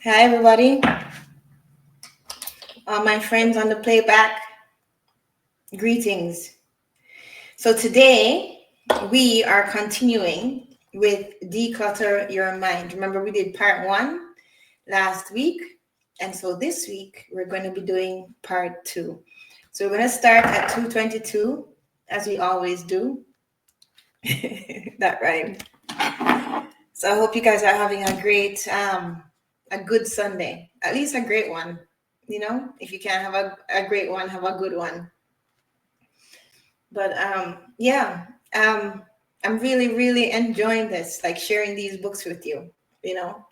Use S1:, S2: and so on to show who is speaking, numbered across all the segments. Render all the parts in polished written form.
S1: Hi, everybody. My friends on the playback, greetings. So, today we are continuing with Declutter Your Mind. Remember, we did part one last week. And so this week we're going to be doing part two. So, we're going to start at 222, as we always do. That rhyme. So, I hope you guys are having a good Sunday, at least a great one. If you can't have a great one, have a good one. But yeah, I'm really, really enjoying this, like sharing these books with you, you know,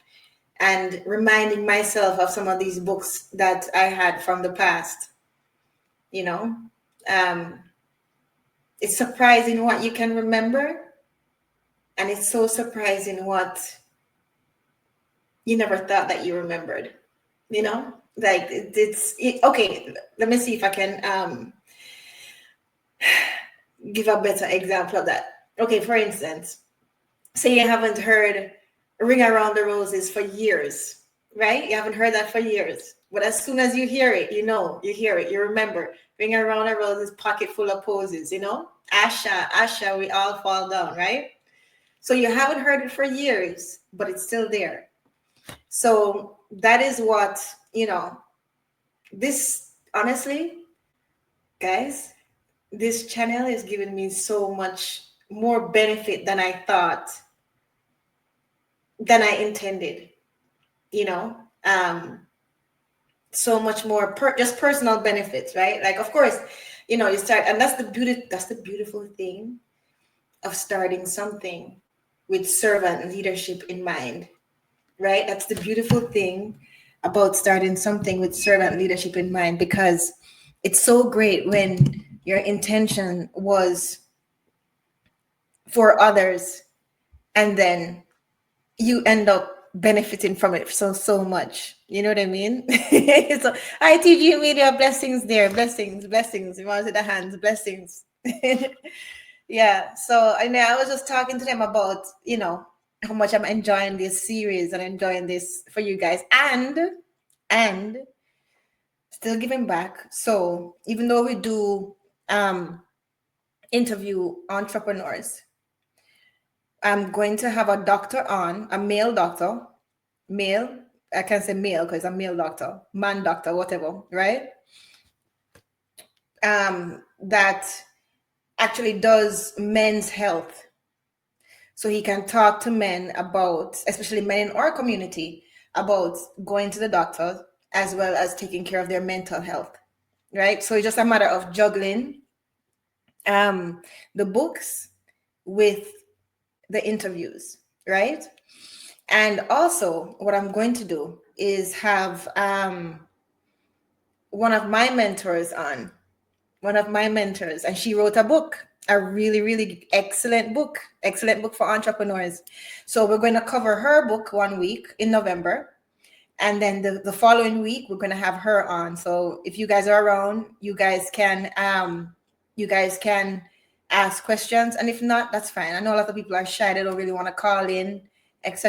S1: and reminding myself of some of these books that I had from the past, you know. Um, it's surprising what you can remember, and it's so surprising what you never thought that you remembered, like okay, let me see if I can give a better example of that. Okay, for instance, say you haven't heard Ring Around the Roses for years, right? You haven't heard that for years. But as soon as you hear it, you hear it, you remember. Ring Around the Roses, pocket full of poses, Asha, we all fall down, right? So you haven't heard it for years, but it's still there. So that is what, this, honestly, guys, this channel is giving me so much more benefit than I thought, than I intended, you know. So much more just personal benefits, right? Like, of course, you start, and that's the beautiful thing of starting something with servant leadership in mind, right? That's the beautiful thing about starting something with servant leadership in mind, because it's so great when your intention was for others, and then you end up benefiting from it so much. You know what I mean? So ITG Media, blessings there, blessings. You want to the hands, blessings. Yeah. So I was just talking to them about how much I'm enjoying this series and enjoying this for you guys, and still giving back. So even though we do interview entrepreneurs, I'm going to have a doctor on, a male doctor, male. I can say male because I'm a male doctor, man doctor, whatever, right? That actually does men's health. So he can talk to men about, especially men in our community, about going to the doctor as well as taking care of their mental health, right? So it's just a matter of juggling the books with the interviews, right? And also, what I'm going to do is have one of my mentors on, and she wrote a book, a really, really excellent book for entrepreneurs. So we're going to cover her book 1 week in November. And then the following week, we're going to have her on. So if you guys are around, you guys can ask questions. And if not, that's fine. I know a lot of people are shy. They don't really want to call in, etc.